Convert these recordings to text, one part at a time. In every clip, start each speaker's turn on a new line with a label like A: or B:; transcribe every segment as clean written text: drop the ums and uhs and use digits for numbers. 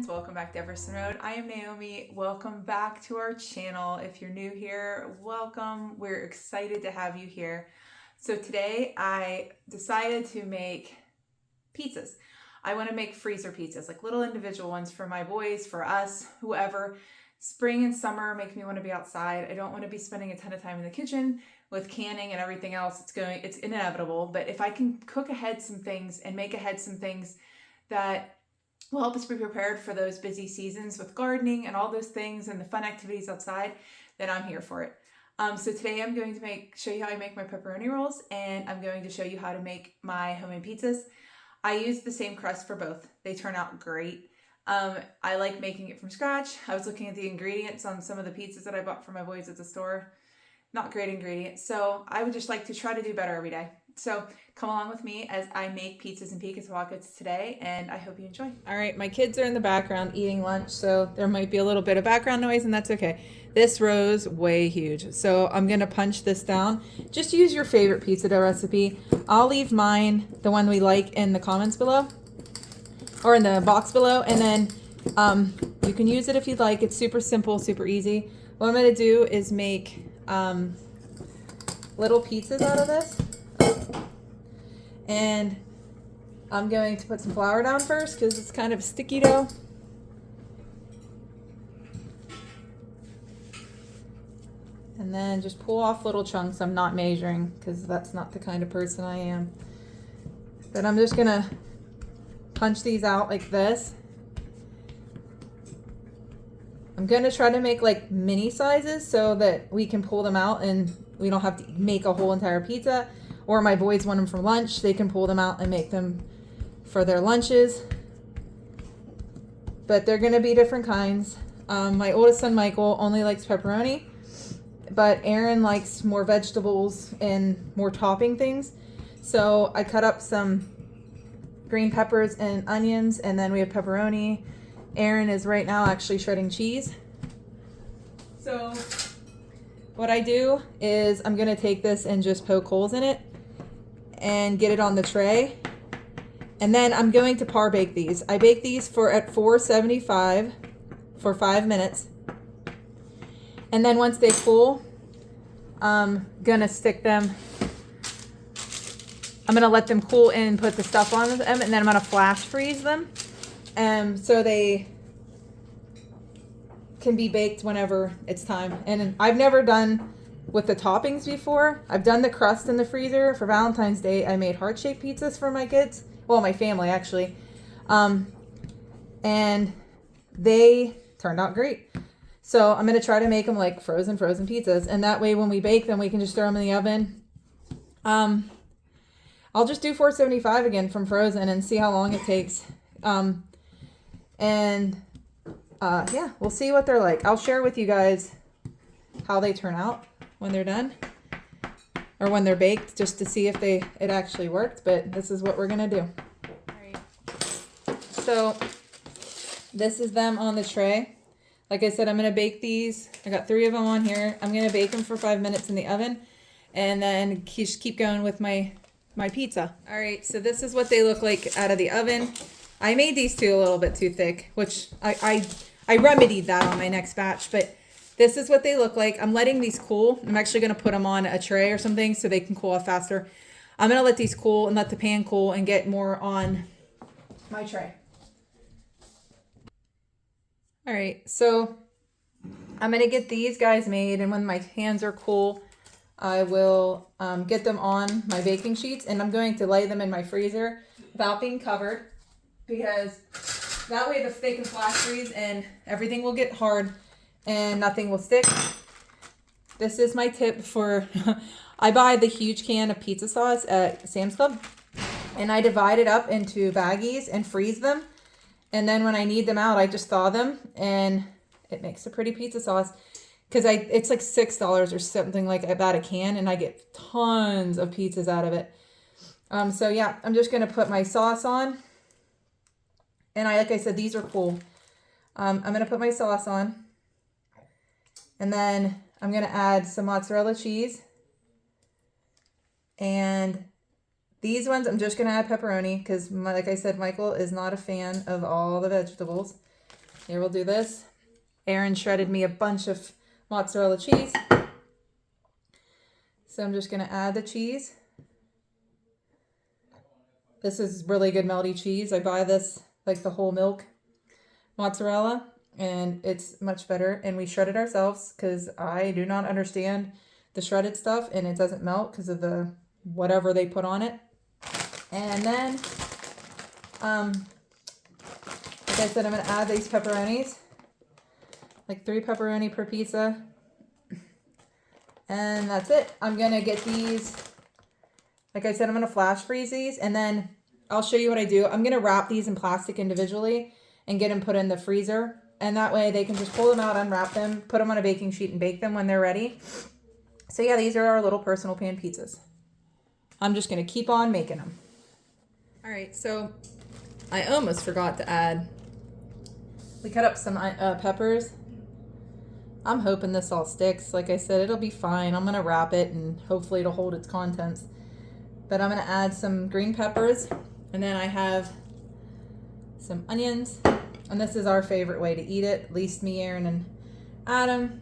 A: Welcome back to Everson Road. I am Naomi. Welcome back to our channel. If you're new here, welcome. We're excited to have you here. So today I decided to make pizzas. I want to make freezer pizzas, like little individual ones for my boys, for us, whoever. Spring and summer make me want to be outside. I don't want to be spending a ton of time in the kitchen with canning and everything else. It's inevitable. But if I can cook ahead some things and make ahead some things that will help us be prepared for those busy seasons with gardening and all those things and the fun activities outside, then I'm here for it. So today I'm going to show you how I make my pepperoni rolls, and I'm going to show you how to make my homemade pizzas. I use the same crust for both. They turn out great. I like making it from scratch. I was looking at the ingredients on some of the pizzas that I bought for my boys at the store. Not great ingredients. So I would just like to try to do better every day. So come along with me as I make pizzas and pizza pockets today, and I hope you enjoy. All right, my kids are in the background eating lunch, so there might be a little bit of background noise, and that's okay. This row's way huge, so I'm gonna punch this down. Just use your favorite pizza dough recipe. I'll leave mine, the one we like, in the comments below, or in the box below, and then you can use it if you'd like. It's super simple, super easy. What I'm gonna do is make little pizzas out of this. And I'm going to put some flour down first because it's kind of sticky dough. And then just pull off little chunks. I'm not measuring because that's not the kind of person I am. But I'm just going to punch these out like this. I'm going to try to make like mini sizes so that we can pull them out and we don't have to make a whole entire pizza. Or my boys want them for lunch, they can pull them out and make them for their lunches. But they're gonna be different kinds. My oldest son, Michael, only likes pepperoni, but Aaron likes more vegetables and more topping things. So I cut up some green peppers and onions, and then we have pepperoni. Aaron is right now actually shredding cheese. So what I do is I'm gonna take this and just poke holes in it and get it on the tray. And then I'm going to par bake these. I bake these at 475 for 5 minutes. And then once they cool, I'm gonna stick them, I'm gonna let them cool and put the stuff on them, and then I'm gonna flash freeze them. So they can be baked whenever it's time. And I've never done with the toppings before. I've done the crust in the freezer. For Valentine's Day, I made heart-shaped pizzas for my kids. Well, my family, actually. And they turned out great. So I'm going to try to make them like frozen pizzas. And that way when we bake them, we can just throw them in the oven. I'll just do 475 again from frozen and see how long it takes. Yeah, we'll see what they're like. I'll share with you guys how they turn out when they're done or when they're baked, just to see if it actually worked. But this is what we're going to do. All right. So this is them on the tray. Like I said, I'm going to bake these. I got 3 of them on here. I'm going to bake them for 5 minutes in the oven and then just keep going with my pizza. All right, so this is what they look like out of the oven. I made these two a little bit too thick, which I remedied that on my next batch, but this is what they look like. I'm letting these cool. I'm actually going to put them on a tray or something so they can cool off faster. I'm going to let these cool and let the pan cool and get more on my tray. All right, so I'm going to get these guys made, and when my hands are cool, I will get them on my baking sheets, and I'm going to lay them in my freezer without being covered, because that way they can flash freeze and everything will get hard and nothing will stick. This is my tip for, I buy the huge can of pizza sauce at Sam's Club, and I divide it up into baggies and freeze them. And then when I need them out, I just thaw them, and it makes a pretty pizza sauce. Because it's like $6 or something like that a can, and I get tons of pizzas out of it. So yeah, I'm just going to put my sauce on. And like I said, these are cool. I'm going to put my sauce on. And then I'm going to add some mozzarella cheese. And these ones, I'm just going to add pepperoni because, like I said, Michael is not a fan of all the vegetables. Here, we'll do this. Aaron shredded me a bunch of mozzarella cheese. So I'm just going to add the cheese. This is really good melty cheese. I buy this like the whole milk mozzarella, and it's much better. And we shred it ourselves because I do not understand the shredded stuff, and it doesn't melt because of the whatever they put on it. And then, like I said, I'm going to add these pepperonis, like 3 pepperoni per pizza. And that's it. I'm going to get these, like I said, I'm going to flash freeze these, and then I'll show you what I do. I'm going to wrap these in plastic individually and get them put in the freezer. And that way they can just pull them out, unwrap them, put them on a baking sheet, and bake them when they're ready. So yeah, these are our little personal pan pizzas. I'm just going to keep on making them. All right, so I almost forgot to add, we cut up some peppers. I'm hoping this all sticks. Like I said, it'll be fine. I'm going to wrap it and hopefully it'll hold its contents. But I'm going to add some green peppers, and then I have some onions. And this is our favorite way to eat it, at least me, Aaron, and Adam.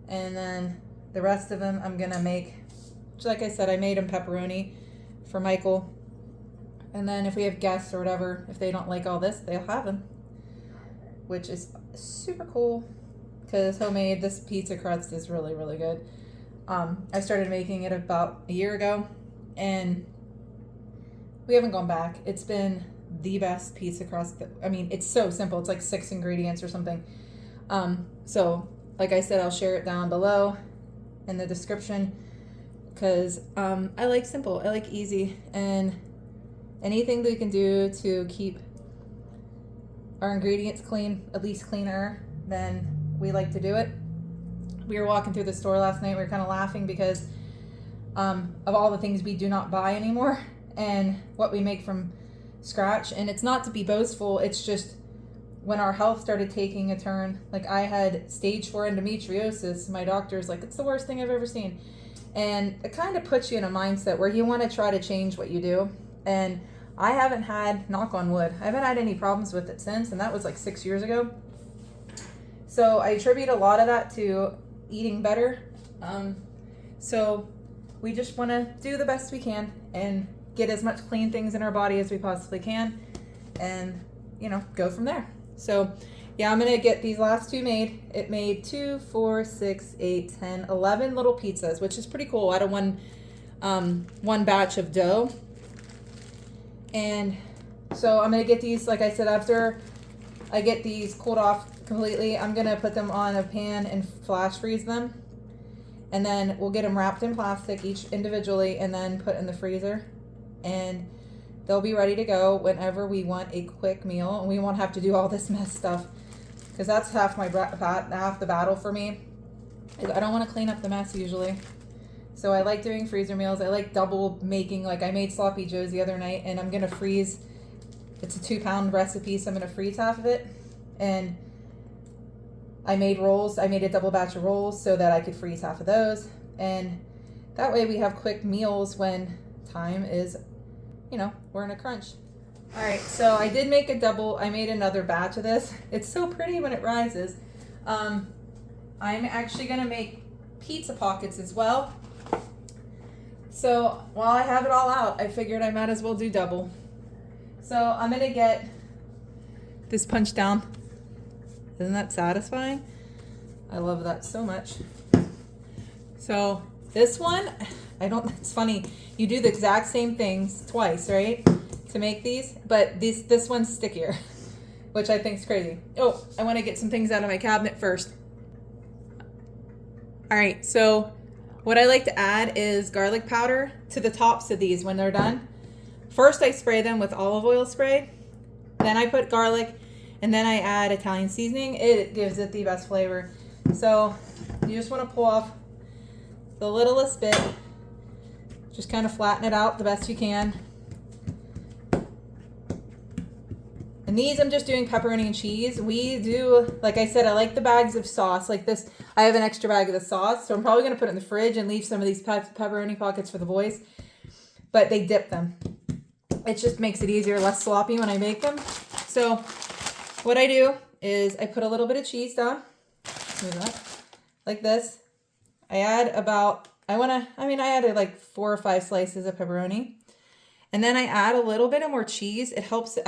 A: And then the rest of them I'm going to make, like I said, I made them pepperoni for Michael. And then if we have guests or whatever, if they don't like all this, they'll have them, which is super cool because homemade, this pizza crust is really, really good. I started making it about a year ago, and we haven't gone back. It's been the best pizza crust. I mean, it's so simple. It's like 6 ingredients or something. So like I said, I'll share it down below in the description because I like simple. I like easy, and anything that we can do to keep our ingredients clean, at least cleaner, then we like to do it. We were walking through the store last night. We were kind of laughing because of all the things we do not buy anymore and what we make from scratch. And it's not to be boastful. It's just when our health started taking a turn, like I had stage 4 endometriosis. My doctor's like, it's the worst thing I've ever seen. And it kind of puts you in a mindset where you want to try to change what you do. And I haven't had, knock on wood, I haven't had any problems with it since. And that was like 6 years ago. So I attribute a lot of that to eating better. So we just want to do the best we can and get as much clean things in our body as we possibly can, and go from there. So Yeah, I'm gonna get these last two made. It made 2, 4, 6, 8, 10, 11 little pizzas, which is pretty cool out of one batch of dough. And so I'm gonna get these, like I said, after I get these cooled off completely, I'm gonna put them on a pan and flash freeze them. And then we'll get them wrapped in plastic each individually and then put in the freezer. And they'll be ready to go whenever we want a quick meal. And we won't have to do all this mess stuff, because that's half the battle for me. I don't want to clean up the mess usually. So I like doing freezer meals. I like double making. Like I made sloppy joes the other night, and I'm gonna freeze. It's a 2-pound recipe, so I'm gonna freeze half of it. And I made rolls. I made a double batch of rolls so that I could freeze half of those. And that way we have quick meals when time is, we're in a crunch. All right, so I did make I made another batch of this. It's so pretty when it rises. I'm actually gonna make pizza pockets as well. So while I have it all out, I figured I might as well do double. So I'm gonna get this punch down. Isn't that satisfying? I love that so much. So this one, it's funny. You do the exact same things twice, right? To make these, but this one's stickier, which I think is crazy. Oh, I want to get some things out of my cabinet first. All right, so what I like to add is garlic powder to the tops of these when they're done. First, I spray them with olive oil spray. Then I put garlic, and then I add Italian seasoning. It gives it the best flavor. So you just want to pull off the littlest bit. Just kind of flatten it out the best you can. And these I'm just doing pepperoni and cheese. We do, like I said, I like the bags of sauce. Like this, I have an extra bag of the sauce. So I'm probably going to put it in the fridge and leave some of these pepperoni pockets for the boys. But they dip them. It just makes it easier, less sloppy when I make them. So what I do is I put a little bit of cheese down, like this. I add I added like 4 or 5 slices of pepperoni. And then I add a little bit of more cheese. I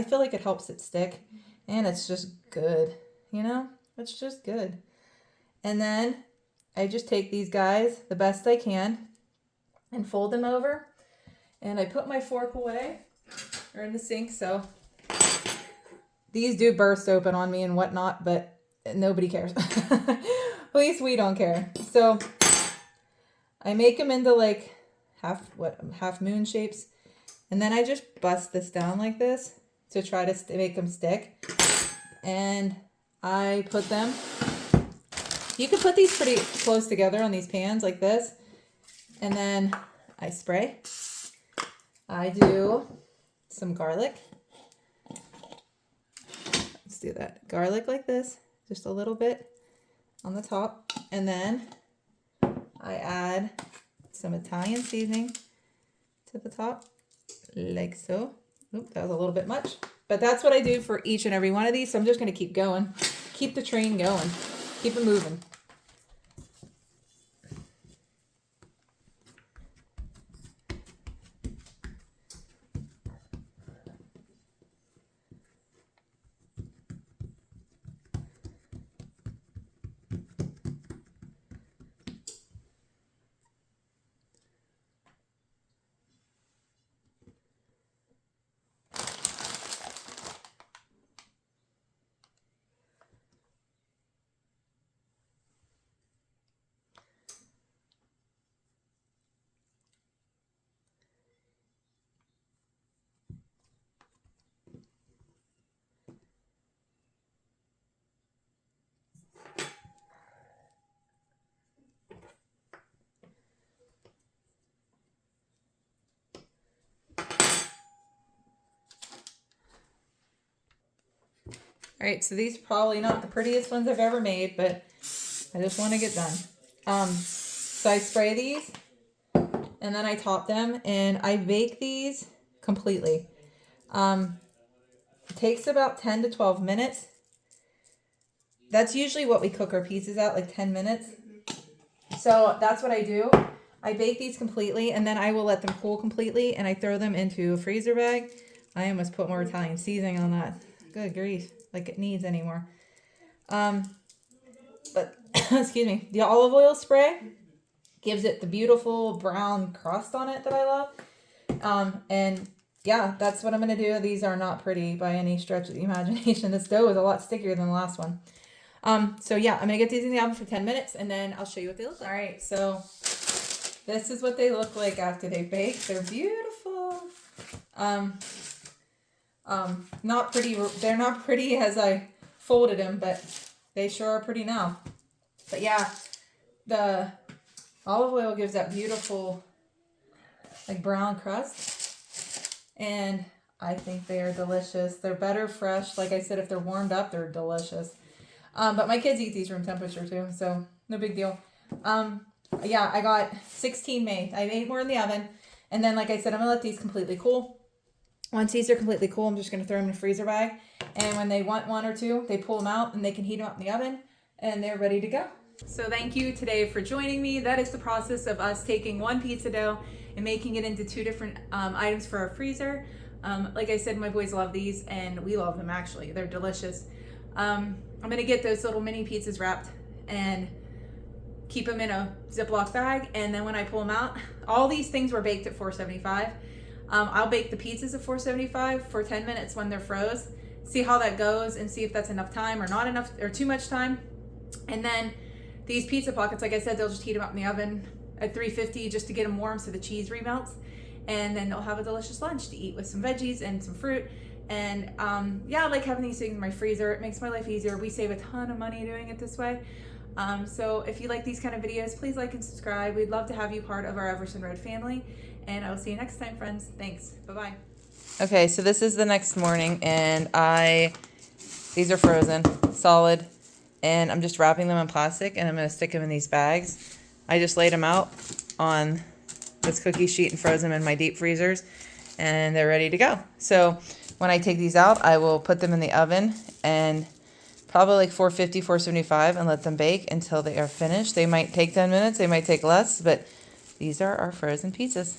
A: feel like it helps it stick. And it's just good, It's just good. And then I just take these guys the best I can and fold them over. And I put my fork away or in the sink, so these do burst open on me and whatnot, but nobody cares. At least we don't care. So I make them into like half moon shapes. And then I just bust this down like this to try to make them stick. And I put them, you can put these pretty close together on these pans like this. And then I spray. I do some garlic. Let's do that. Garlic like this, just a little bit on the top. And then I add some Italian seasoning to the top, like so. Oop, that was a little bit much. But that's what I do for each and every one of these. So I'm just going to keep going. Keep the train going. Keep it moving. All right, so these are probably not the prettiest ones I've ever made, but I just want to get done. So I spray these, and then I top them, and I bake these completely. It takes about 10 to 12 minutes. That's usually what we cook our pizzas at, like 10 minutes. So that's what I do. I bake these completely, and then I will let them cool completely, and I throw them into a freezer bag. I almost put more Italian seasoning on that. Good grief, like it needs anymore.
B: But excuse me, the olive oil spray gives it the beautiful brown crust on it that I love. And yeah, that's what I'm going to do. These are not pretty by any stretch of the imagination. This dough is a lot stickier than the last one. So yeah, I'm going to get these in the oven for 10 minutes and then I'll show you what they look like. All right, so this is what they look like after they bake. They're beautiful. Not pretty. They're not pretty as I folded them, but they sure are pretty now. But yeah, the olive oil gives that beautiful like brown crust, and I think they are delicious. They're better fresh. Like I said, if they're warmed up, they're delicious. But my kids eat these room temperature too, so no big deal. Yeah, I got 16 made. I have 8 more in the oven, and then like I said, I'm gonna let these completely cool. Once these are completely cool, I'm just gonna throw them in a freezer bag, and when they want 1 or 2, they pull them out and they can heat them up in the oven, and they're ready to go.
A: So thank you today for joining me. That is the process of us taking one pizza dough and making it into 2 different items for our freezer. Like I said, my boys love these and we love them actually. They're delicious. I'm gonna get those little mini pizzas wrapped and keep them in a Ziploc bag, and then when I pull them out, all these things were baked at 475. I'll bake the pizzas at 475 for 10 minutes when they're froze, see how that goes and see if that's enough time or not enough or too much time. And then these pizza pockets, like I said, they'll just heat them up in the oven at 350 just to get them warm so the cheese remelts. And then they'll have a delicious lunch to eat with some veggies and some fruit. And yeah, I like having these things in my freezer. It makes my life easier. We save a ton of money doing it this way. So if you like these kind of videos, please like and subscribe. We'd love to have you part of our Everson Road family. And I will see you next time, friends. Thanks. Bye-bye.
B: Okay, so this is the next morning, and these are frozen, solid, and I'm just wrapping them in plastic, and I'm going to stick them in these bags. I just laid them out on this cookie sheet and froze them in my deep freezers, and they're ready to go. So when I take these out, I will put them in the oven, and probably like 450, 475, and let them bake until they are finished. They might take 10 minutes, they might take less, but these are our frozen pizzas.